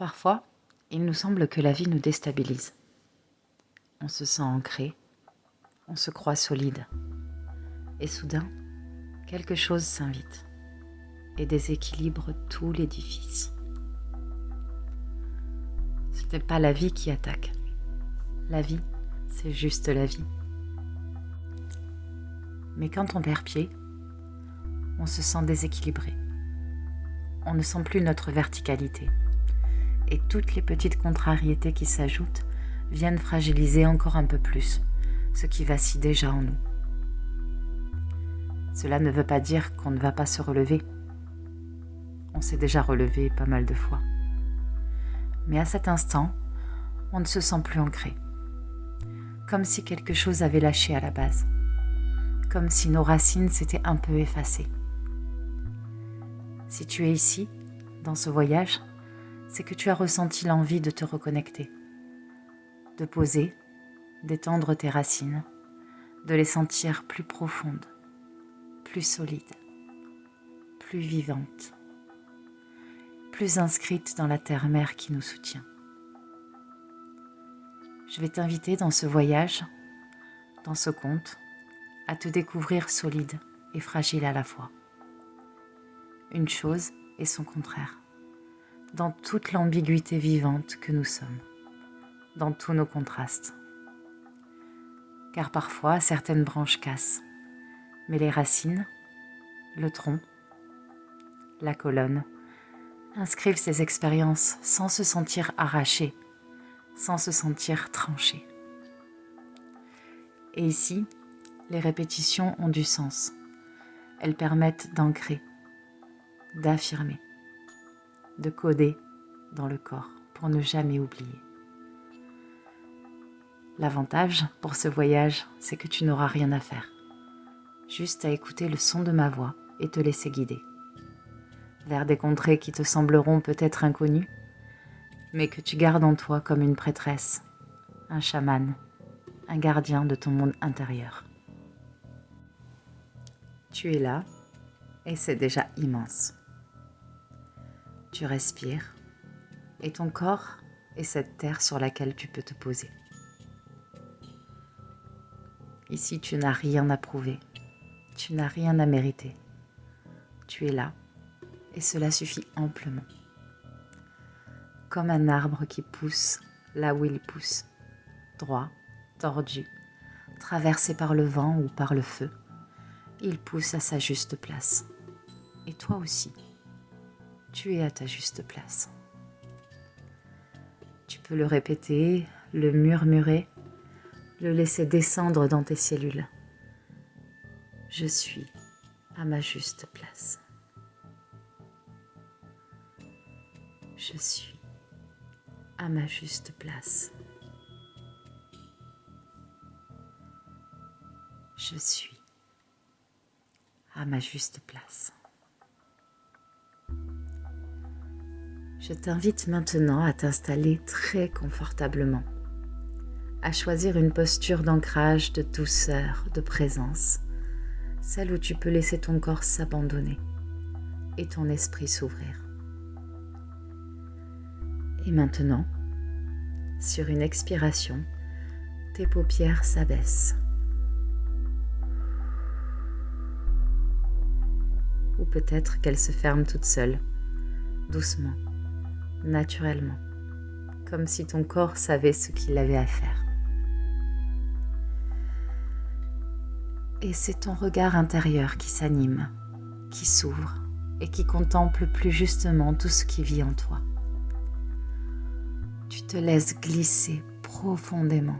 Parfois, il nous semble que la vie nous déstabilise. On se sent ancré, on se croit solide. Et soudain, quelque chose s'invite et déséquilibre tout l'édifice. Ce n'est pas la vie qui attaque. La vie, c'est juste la vie. Mais quand on perd pied, on se sent déséquilibré. On ne sent plus notre verticalité. Et toutes les petites contrariétés qui s'ajoutent viennent fragiliser encore un peu plus ce qui vacille déjà en nous. Cela ne veut pas dire qu'on ne va pas se relever. On s'est déjà relevé pas mal de fois. Mais à cet instant, on ne se sent plus ancré. Comme si quelque chose avait lâché à la base. Comme si nos racines s'étaient un peu effacées. Si tu es ici, dans ce voyage, c'est que tu as ressenti l'envie de te reconnecter, de poser, d'étendre tes racines, de les sentir plus profondes, plus solides, plus vivantes, plus inscrites dans la terre-mère qui nous soutient. Je vais t'inviter dans ce voyage, dans ce conte, à te découvrir solide et fragile à la fois. Une chose et son contraire, dans toute l'ambiguïté vivante que nous sommes, dans tous nos contrastes. Car parfois, certaines branches cassent, mais les racines, le tronc, la colonne, inscrivent ces expériences sans se sentir arrachées, sans se sentir tranchées. Et ici, les répétitions ont du sens. Elles permettent d'ancrer, d'affirmer, de coder dans le corps pour ne jamais oublier. L'avantage pour ce voyage, c'est que tu n'auras rien à faire. Juste à écouter le son de ma voix et te laisser guider. Vers des contrées qui te sembleront peut-être inconnues, mais que tu gardes en toi comme une prêtresse, un chaman, un gardien de ton monde intérieur. Tu es là et c'est déjà immense. Tu respires et ton corps est cette terre sur laquelle tu peux te poser. Ici, tu n'as rien à prouver, tu n'as rien à mériter. Tu es là et cela suffit amplement. Comme un arbre qui pousse là où il pousse, droit, tordu, traversé par le vent ou par le feu, il pousse à sa juste place. Et toi aussi, tu es à ta juste place. Tu peux le répéter, le murmurer, le laisser descendre dans tes cellules. Je suis à ma juste place. Je suis à ma juste place. Je suis à ma juste place. Je t'invite maintenant à t'installer très confortablement, à choisir une posture d'ancrage, de douceur, de présence, celle où tu peux laisser ton corps s'abandonner et ton esprit s'ouvrir. Et maintenant, sur une expiration, tes paupières s'abaissent. Ou peut-être qu'elles se ferment toutes seules, doucement, naturellement, comme si ton corps savait ce qu'il avait à faire. Et c'est ton regard intérieur qui s'anime, qui s'ouvre et qui contemple plus justement tout ce qui vit en toi. Tu te laisses glisser profondément,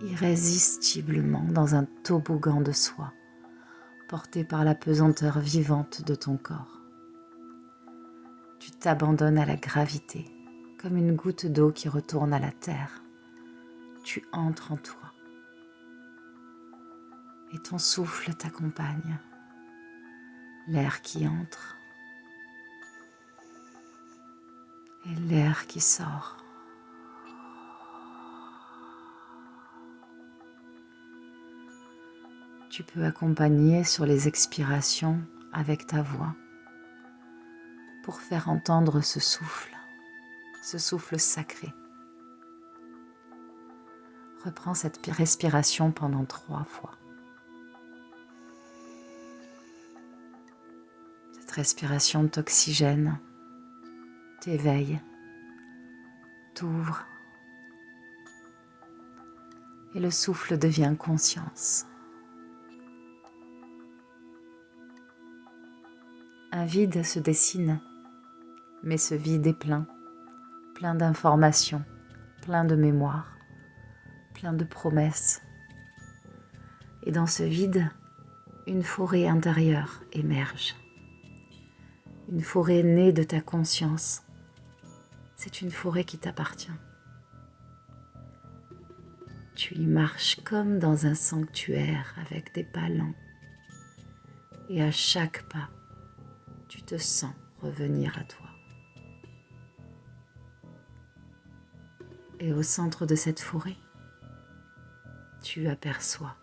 irrésistiblement dans un toboggan de soie, porté par la pesanteur vivante de ton corps. Tu t'abandonnes à la gravité, comme une goutte d'eau qui retourne à la terre. Tu entres en toi. Et ton souffle t'accompagne. L'air qui entre et l'air qui sort. Tu peux accompagner sur les expirations avec ta voix pour faire entendre ce souffle. ce souffle sacré. Reprends cette respiration pendant 3 fois. Cette respiration t'oxygène, t'éveille, t'ouvre. Et le souffle devient conscience. Un vide se dessine, mais ce vide est plein d'informations, plein de mémoires, plein de promesses. Et dans ce vide, une forêt intérieure émerge. Une forêt née de ta conscience. C'est une forêt qui t'appartient. Tu y marches comme dans un sanctuaire avec des pas lents. Et à chaque pas, tu te sens revenir à toi. Et au centre de cette forêt, tu aperçois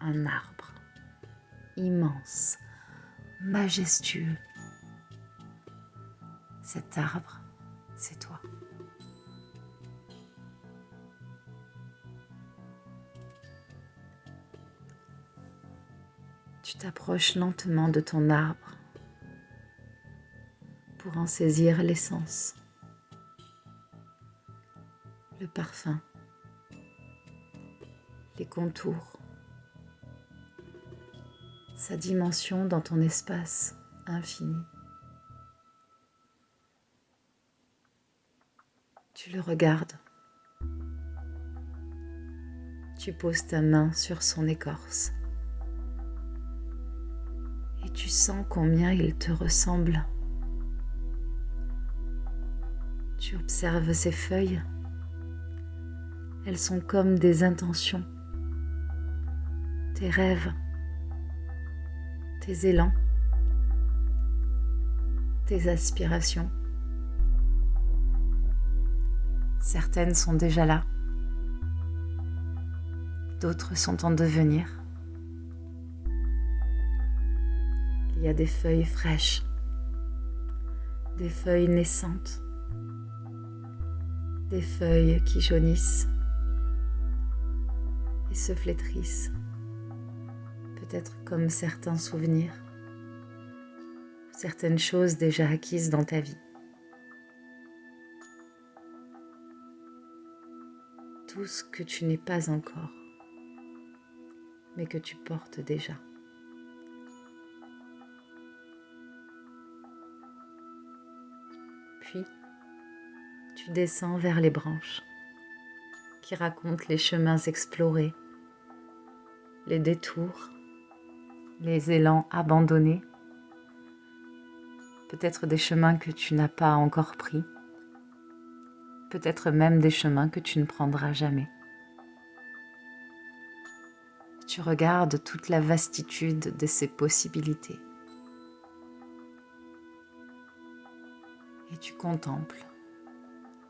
un arbre immense, majestueux. Cet arbre, c'est toi. Tu t'approches lentement de ton arbre pour en saisir l'essence, le parfum, les contours, sa dimension dans ton espace infini. Tu le regardes. Tu poses ta main sur son écorce et tu sens combien il te ressemble. Tu observes ses feuilles. Elles sont comme des intentions, tes rêves, tes élans, tes aspirations. Certaines sont déjà là, d'autres sont en devenir. Il y a des feuilles fraîches, des feuilles naissantes, des feuilles qui jaunissent et se flétrissent, peut-être comme certains souvenirs, certaines choses déjà acquises dans ta vie. Tout ce que tu n'es pas encore, mais que tu portes déjà. Puis, tu descends vers les branches qui racontent les chemins explorés, les détours, les élans abandonnés, peut-être des chemins que tu n'as pas encore pris, peut-être même des chemins que tu ne prendras jamais. Tu regardes toute la vastitude de ces possibilités et tu contemples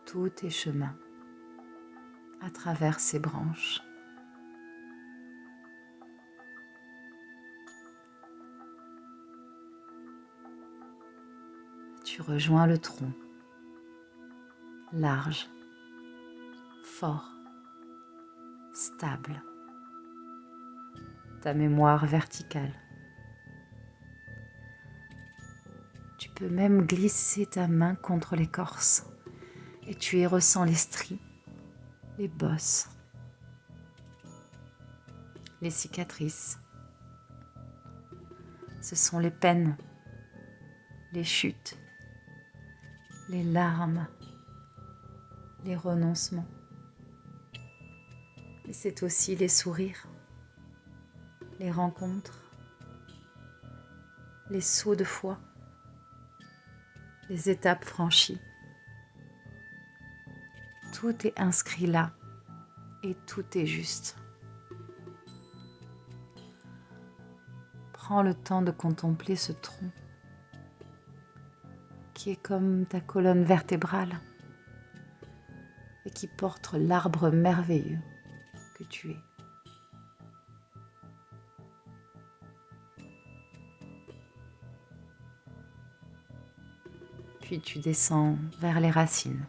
tous tes chemins à travers ces branches. Tu rejoins le tronc, large, fort, stable, ta mémoire verticale. Tu peux même glisser ta main contre l'écorce et tu y ressens les stries, les bosses, les cicatrices. Ce sont les peines, les chutes, les larmes, les renoncements. Mais c'est aussi les sourires, les rencontres, les sauts de foi, les étapes franchies. Tout est inscrit là et tout est juste. Prends le temps de contempler ce tronc qui est comme ta colonne vertébrale et qui porte l'arbre merveilleux que tu es. Puis tu descends vers les racines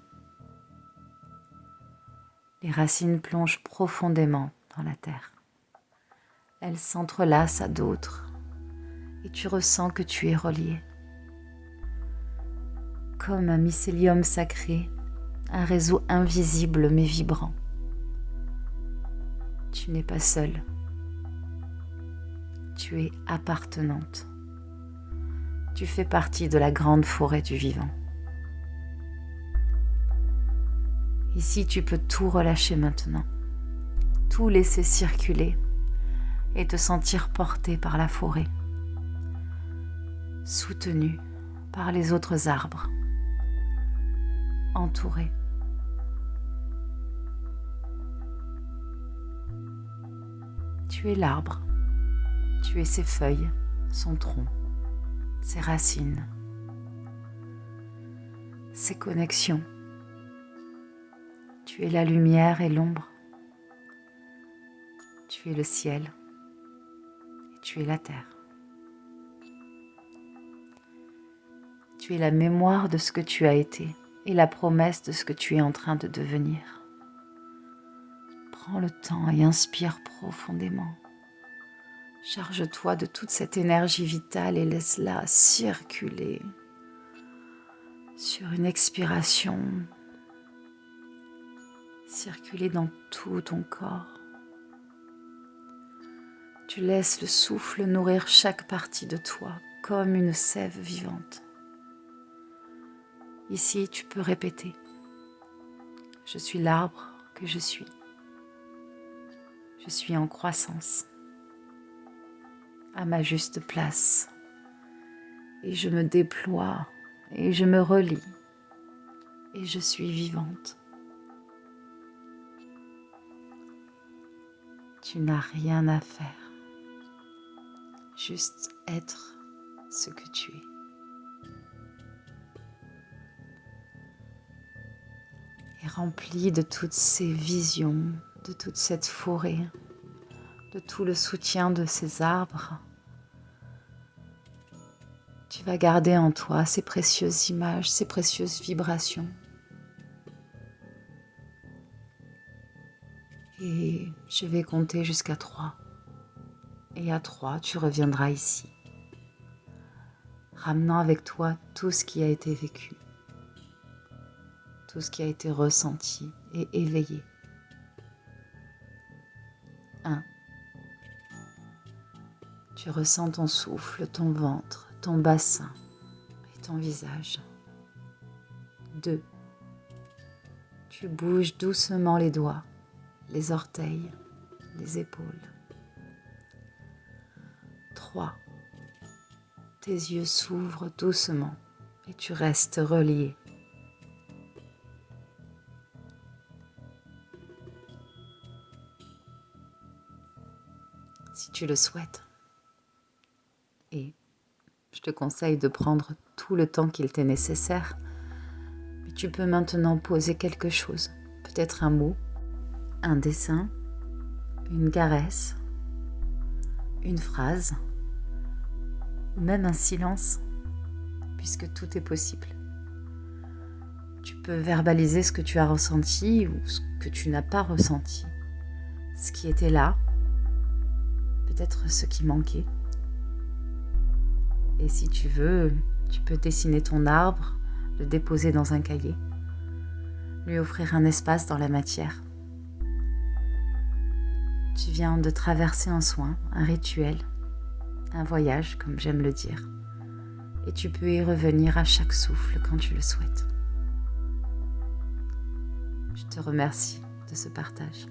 Les racines plongent profondément dans la terre. Elles s'entrelacent à d'autres et tu ressens que tu es relié. Comme un mycélium sacré, un réseau invisible mais vibrant. Tu n'es pas seule. Tu es appartenante. Tu fais partie de la grande forêt du vivant. Ici, tu peux tout relâcher maintenant, tout laisser circuler et te sentir porté par la forêt, soutenu par les autres arbres, entouré. Tu es l'arbre, tu es ses feuilles, son tronc, ses racines, ses connexions. Tu es la lumière et l'ombre. Tu es le ciel et tu es la terre. Tu es la mémoire de ce que tu as été et la promesse de ce que tu es en train de devenir. Prends le temps et inspire profondément. Charge-toi de toute cette énergie vitale et laisse-la circuler sur une expiration. Circuler dans tout ton corps. Tu laisses le souffle nourrir chaque partie de toi comme une sève vivante. Ici, tu peux répéter. Je suis l'arbre que je suis. Je suis en croissance, à ma juste place. Et je me déploie et je me relie. Et je suis vivante. Tu n'as rien à faire. Juste être ce que tu es. Et rempli de toutes ces visions, de toute cette forêt, de tout le soutien de ces arbres, tu vas garder en toi ces précieuses images, ces précieuses vibrations. Et je vais compter jusqu'à 3. Et à 3, tu reviendras ici, ramenant avec toi tout ce qui a été vécu, tout ce qui a été ressenti et éveillé. 1. Tu ressens ton souffle, ton ventre, ton bassin et ton visage. 2. Tu bouges doucement les doigts, les orteils, les épaules. 3. Tes yeux s'ouvrent doucement et tu restes relié. Si tu le souhaites, et je te conseille de prendre tout le temps qu'il t'est nécessaire, mais tu peux maintenant poser quelque chose, peut-être un mot, un dessin, une caresse, une phrase, ou même un silence, puisque tout est possible. Tu peux verbaliser ce que tu as ressenti ou ce que tu n'as pas ressenti, ce qui était là, peut-être ce qui manquait. Et si tu veux, tu peux dessiner ton arbre, le déposer dans un cahier, lui offrir un espace dans la matière. Tu viens de traverser un soin, un rituel, un voyage, comme j'aime le dire, et tu peux y revenir à chaque souffle quand tu le souhaites. Je te remercie de ce partage.